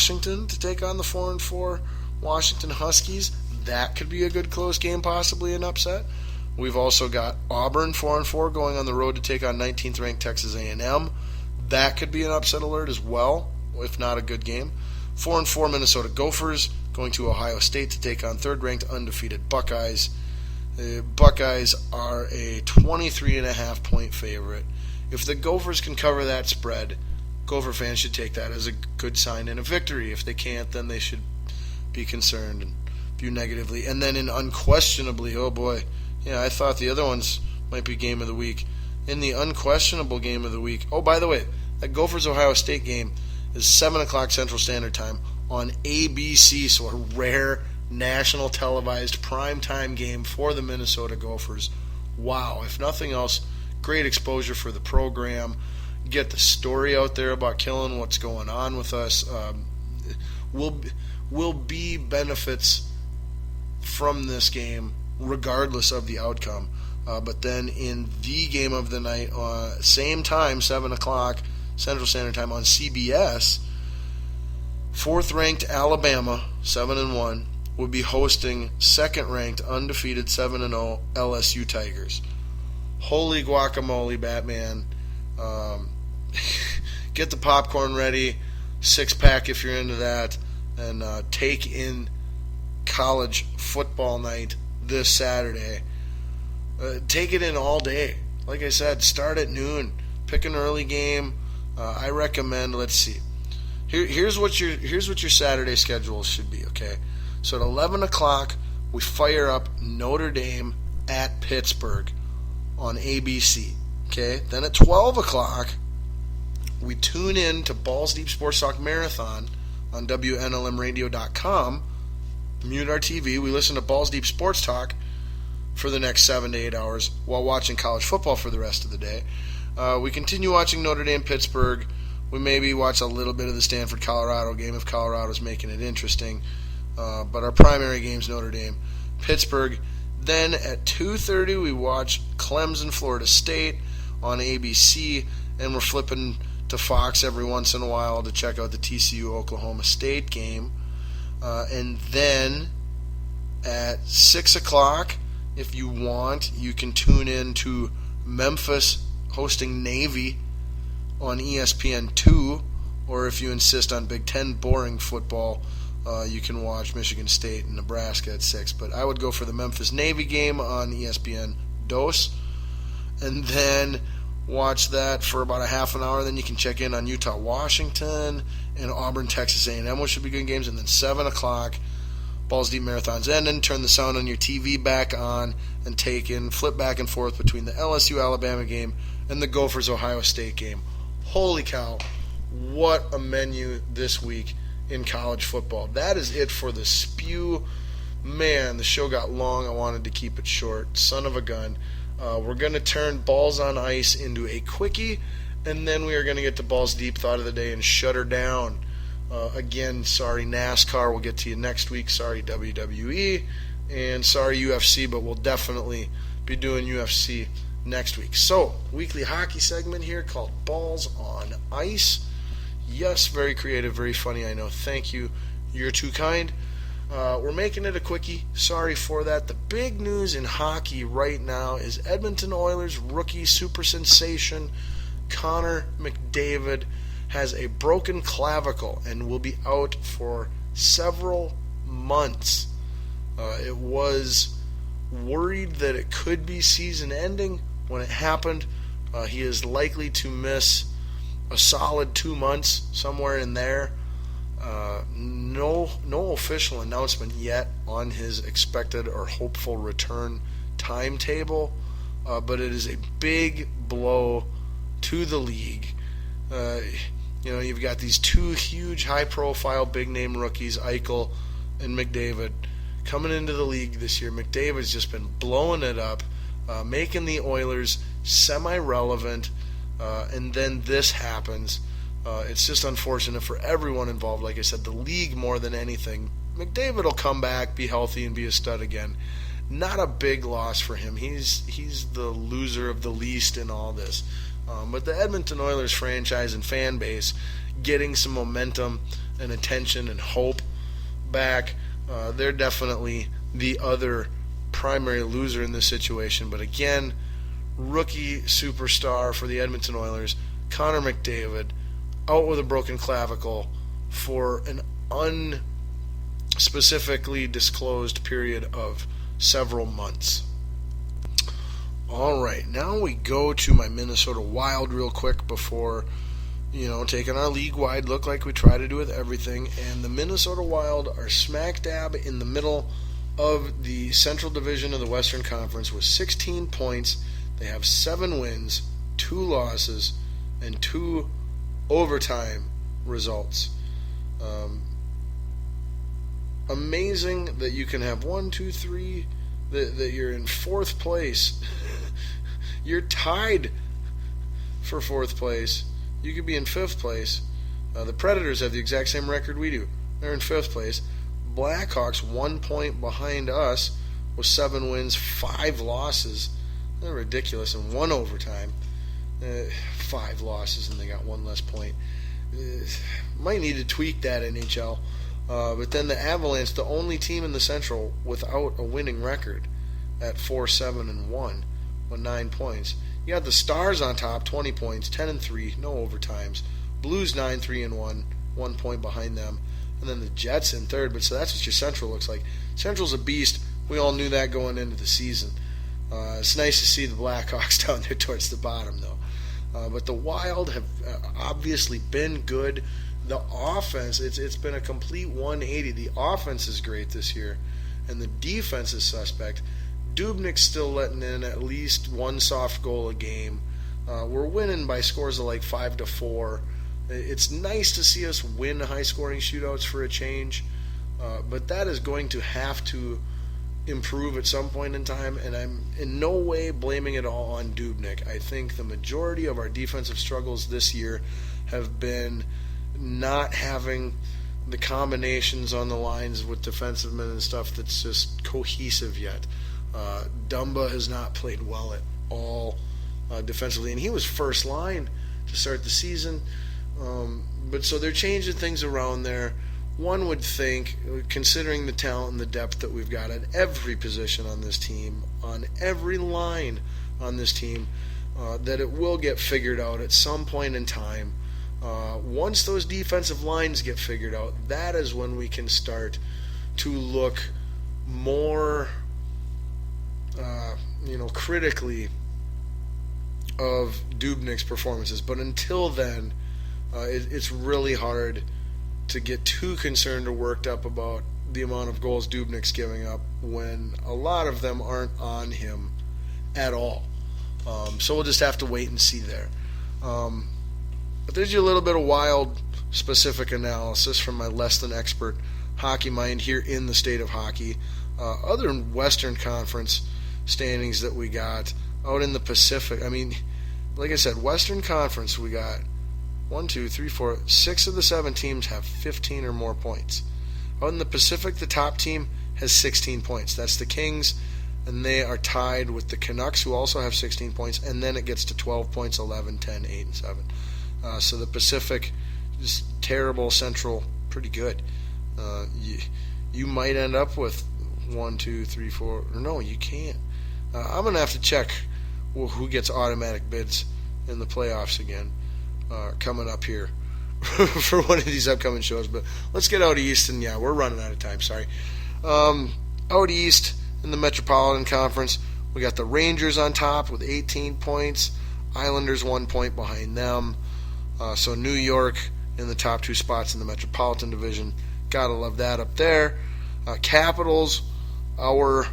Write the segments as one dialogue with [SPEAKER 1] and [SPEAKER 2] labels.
[SPEAKER 1] Washington to take on the 4-4 Washington Huskies. That could be a good close game, possibly an upset. We've also got Auburn 4-4 going on the road to take on 19th ranked Texas A&M. That could be an upset alert as well, if not a good game. 4-4 Minnesota Gophers going to Ohio State to take on third-ranked undefeated Buckeyes. The Buckeyes are a 23.5 point favorite. If the Gophers can cover that spread, Gopher fans should take that as a good sign and a victory. If they can't, then they should be concerned and view negatively. And then in unquestionably, oh boy, I thought the other ones might be game of the week. In the unquestionable game of the week, oh, by the way, that Gophers-Ohio State game is 7 o'clock Central Standard Time on ABC, so a rare national televised primetime game for the Minnesota Gophers. Wow, if nothing else, great exposure for the program. Get the story out there about Killen, what's going on with us. Will be benefits from this game regardless of the outcome. But then in the game of the night, same time, 7 o'clock Central Standard Time on CBS, 4th-ranked Alabama, 7-1, would be hosting 2nd-ranked, undefeated 7-0 LSU Tigers. Holy guacamole, Batman. Get the popcorn ready, 6-pack if you're into that, and take in college football night this Saturday. Take it in all day. Like I said, start at noon. Pick an early game. I recommend, let's see. Here's what your Saturday schedule should be, okay? So at 11 o'clock, we fire up Notre Dame at Pittsburgh on ABC, okay? Then at 12 o'clock, we tune in to Balls Deep Sports Talk Marathon on WNLMradio.com. Mute our TV. We listen to Balls Deep Sports Talk for the next 7 to 8 hours while watching college football for the rest of the day. We continue watching Notre Dame Pittsburgh. We maybe watch a little bit of the Stanford Colorado game if Colorado's making it interesting. But our primary game's Notre Dame Pittsburgh. Then at 2:30 we watch Clemson Florida State on ABC, and we're flipping to Fox every once in a while to check out the TCU Oklahoma State game. And then at 6 o'clock, if you want, you can tune in to Memphis hosting Navy on ESPN2, or if you insist on Big Ten boring football, you can watch Michigan State and Nebraska at 6. But I would go for the Memphis Navy game on ESPN DOS, and then watch that for about a half an hour. Then you can check in on Utah Washington and Auburn Texas A&M, which should be good games. And then 7 o'clock, Balls Deep Marathon's ending. Turn the sound on your TV back on and flip back and forth between the LSU Alabama game and the Gophers Ohio State game. Holy cow, what a menu this week in college football. That is it for the spew. Man, the show got long. I wanted to keep it short. Son of a gun. We're going to turn Balls on Ice into a quickie, and then we are going to get to Balls Deep Thought of the Day and shut her down. Again, sorry NASCAR. We'll get to you next week. Sorry WWE. And sorry UFC, but we'll definitely be doing UFC next week. So, weekly hockey segment here called Balls on Ice. Yes, very creative, very funny, I know. Thank you. You're too kind. We're making it a quickie. Sorry for that. The big news in hockey right now is Edmonton Oilers rookie super sensation Connor McDavid has a broken clavicle and will be out for several months. It was worried that it could be season ending when it happened. He is likely to miss a solid 2 months, somewhere in there. No official announcement yet on his expected or hopeful return timetable, but it is a big blow to the league. You've got these two huge, high-profile, big-name rookies, Eichel and McDavid, coming into the league this year. McDavid's just been blowing it up, making the Oilers semi-relevant, and then this happens. It's just unfortunate for everyone involved. Like I said, the league more than anything. McDavid will come back, be healthy, and be a stud again. Not a big loss for him. He's the loser of the least in all this. But the Edmonton Oilers franchise and fan base getting some momentum and attention and hope back. They're definitely the other primary loser in this situation. But again, rookie superstar for the Edmonton Oilers, Connor McDavid, out with a broken clavicle for an unspecifically disclosed period of several months. All right, now we go to my Minnesota Wild real quick before, taking our league-wide look like we try to do with everything. And the Minnesota Wild are smack dab in the middle of the Central Division of the Western Conference with 16 points. They have 7 wins, 2 losses, and 2 overtime results. Amazing that you can have 1, 2, 3, that you're in 4th place. You're tied for 4th place. You could be in 5th place. The Predators have the exact same record we do. They're in 5th place. Blackhawks 1 point behind us with 7 wins, 5 losses. They're ridiculous, and 1 overtime. 5 losses, and they got 1 less point. Might need to tweak that, NHL. But then the Avalanche, the only team in the Central without a winning record, at 4-7-1 with 9 points. You got the Stars on top, 20 points, 10-3, no overtimes. Blues 9-3-1, 1 point behind them. And then the Jets in 3rd. But so that's what your Central looks like. Central's a beast. We all knew that going into the season. It's nice to see the Blackhawks down there towards the bottom, though. But the Wild have obviously been good. The offense, it's been a complete 180. The offense is great this year, and the defense is suspect. Dubnyk's still letting in at least 1 soft goal a game. We're winning by scores of like 5-4. It's nice to see us win high-scoring shootouts for a change, but that is going to have to improve at some point in time, and I'm in no way blaming it all on Dubnyk. I think the majority of our defensive struggles this year have been not having the combinations on the lines with defensive men and stuff that's just cohesive yet. Dumba has not played well at all defensively, and he was first line to start the season. But so they're changing things around there. One would think, considering the talent and the depth that we've got at every position on this team, on every line on this team, that it will get figured out at some point in time. Once those defensive lines get figured out, that is when we can start to look more, critically of Dubnyk's performances. But until then, it's really hard to get too concerned or worked up about the amount of goals Dubnyk's giving up when a lot of them aren't on him at all. So we'll just have to wait and see there. But there's your little bit of Wild specific analysis from my less than expert hockey mind here in the state of hockey. Other Western Conference standings that we got out in the Pacific, like I said, Western Conference, we got 1, 2, 3, 4, 6 of the 7 teams have 15 or more points. Out in the Pacific, the top team has 16 points. That's the Kings, and they are tied with the Canucks, who also have 16 points, and then it gets to 12 points, 11, 10, 8, and 7. So the Pacific is terrible, Central pretty good. You might end up with 1, 2, 3, 4, or no, you can't. I'm going to have to check who gets automatic bids in the playoffs again coming up here for one of these upcoming shows. But let's get out east, and yeah, we're running out of time, sorry. Out east in the Metropolitan Conference, we got the Rangers on top with 18 points, Islanders 1 point behind them. So New York in the top 2 spots in the Metropolitan Division. Gotta love that up there. Capitals, our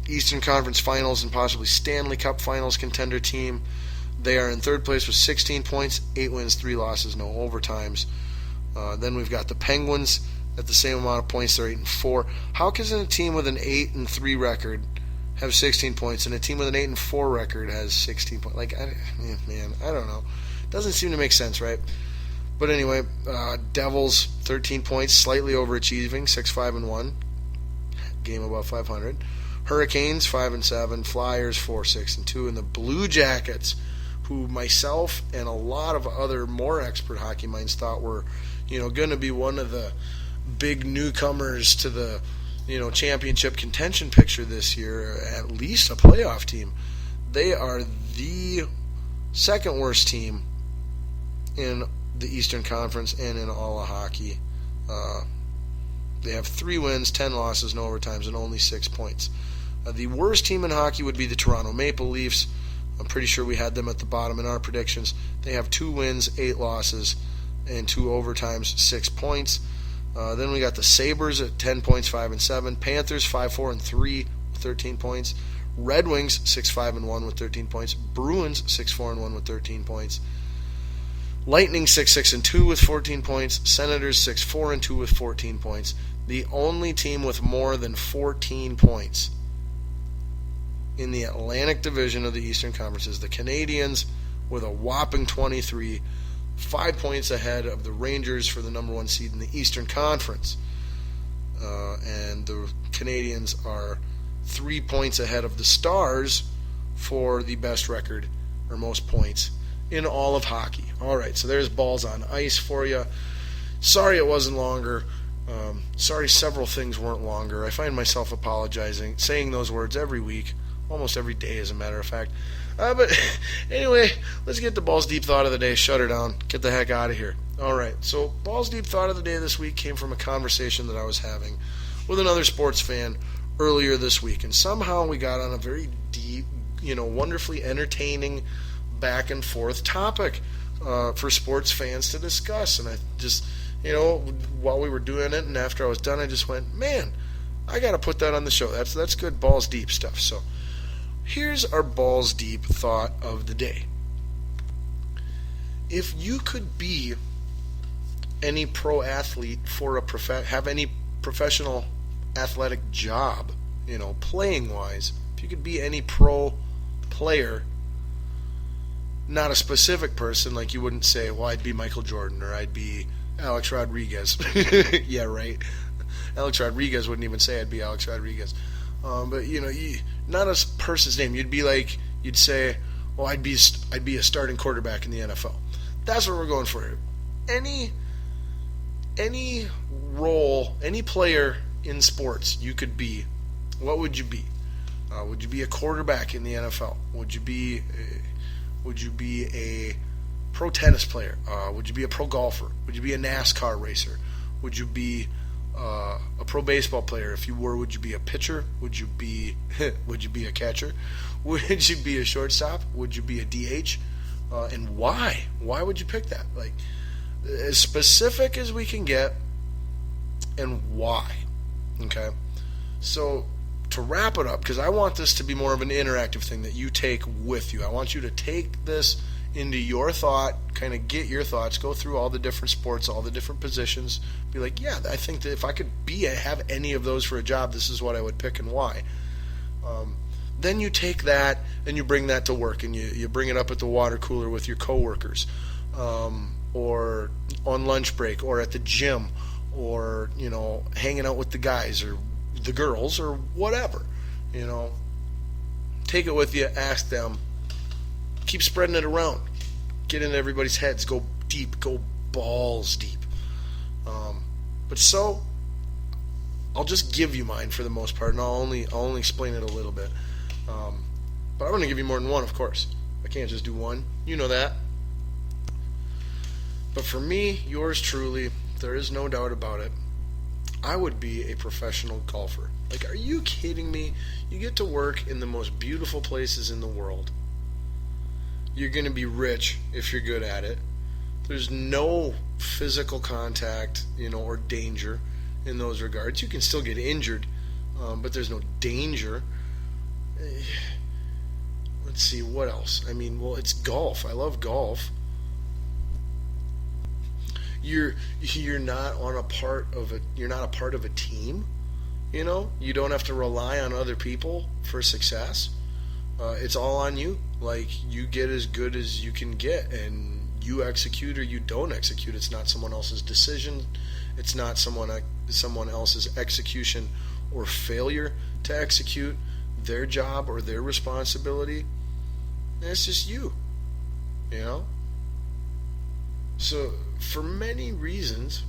[SPEAKER 1] Eastern Conference Finals and possibly Stanley Cup Finals contender team. They are in 3rd place with 16 points, 8 wins, 3 losses, no overtimes. Then we've got the Penguins at the same amount of points. They're 8-4. How can a team with an 8-3 record have 16 points and a team with an 8-4 record has 16 points? I don't know. Doesn't seem to make sense, right? But anyway, Devils 13 points, slightly overachieving, 6-5-1, game above 500. Hurricanes 5-7, Flyers 4-6-2, and the Blue Jackets, who myself and a lot of other more expert hockey minds thought were, going to be one of the big newcomers to the, championship contention picture this year, at least a playoff team. They are the second worst team in the Eastern Conference and in all of hockey. They have 3 wins, 10 losses, no overtimes, and only 6 points. The worst team in hockey would be the Toronto Maple Leafs. I'm pretty sure we had them at the bottom in our predictions. They have 2 wins, 8 losses, and 2 overtimes, 6 points. Then we got the Sabres at 10 points, 5 and 7. Panthers 5-4 and 3 with 13 points. Red Wings 6-5 and 1 with 13 points. Bruins 6-4 and 1 with 13 points. Lightning 6-6 and 2 with 14 points. Senators 6-4 and 2 with 14 points. The only team with more than 14 points in the Atlantic Division of the Eastern Conference is the Canadiens with a whopping 23, 5 points ahead of the Rangers for the number 1 seed in the Eastern Conference. And the Canadiens are 3 points ahead of the Stars for the best record or most points in all of hockey. All right, so there's balls on ice for you. Sorry it wasn't longer. Sorry several things weren't longer. I find myself apologizing, saying those words every week, almost every day as a matter of fact. But anyway, let's get the Balls Deep Thought of the day. Shut her down. Get the heck out of here. All right, so Balls Deep Thought of the day this week came from a conversation that I was having with another sports fan earlier this week. And somehow we got on a very deep, wonderfully entertaining back and forth topic for sports fans to discuss. And I just, while we were doing it and after I was done, I just went, man, I got to put that on the show. That's good balls deep stuff. So here's our balls deep thought of the day. If you could be any pro athlete for have any professional athletic job, playing wise, if you could be any pro player, not a specific person, like you wouldn't say, well, I'd be Michael Jordan or I'd be Alex Rodriguez. Yeah, right. Alex Rodriguez wouldn't even say I'd be Alex Rodriguez. But not a person's name. You'd say, well, I'd be a starting quarterback in the NFL. That's what we're going for here. Any role, any player in sports you could be, what would you be? Would you be a quarterback in the NFL? Would you be a pro tennis player? Would you be a pro golfer? Would you be a NASCAR racer? Would you be a pro baseball player? If you were, would you be a pitcher? Would you be a catcher? Would you be a shortstop? Would you be a DH? And why? Why would you pick that? Like, as specific as we can get, and why? Okay? So, to wrap it up, because I want this to be more of an interactive thing that you take with you. I want you to take this into your thought, kind of get your thoughts, go through all the different sports, all the different positions, be like, yeah, I think that if I could have any of those for a job, this is what I would pick and why. Then you take that and you bring that to work, and you bring it up at the water cooler with your coworkers, or on lunch break, or at the gym, or hanging out with the guys or the girls or whatever. Take it with you, ask them, keep spreading it around, get into everybody's heads, go deep, go balls deep. But I'll just give you mine for the most part, and I'll only explain it a little bit. But I'm going to give you more than one, of course. I can't just do one. You know that. But for me, yours truly, there is no doubt about it, I would be a professional golfer. Like, are you kidding me? You get to work in the most beautiful places in the world. You're going to be rich if you're good at it. There's no physical contact, or danger in those regards. You can still get injured, but there's no danger. Let's see, what else? I mean, well, it's golf. I love golf. You're not a part of a team. You don't have to rely on other people for success. It's all on you. Like, you get as good as you can get, and you execute or you don't execute. It's not someone else's decision. It's not someone else's execution or failure to execute their job or their responsibility. It's just you. you know? So, for many reasons,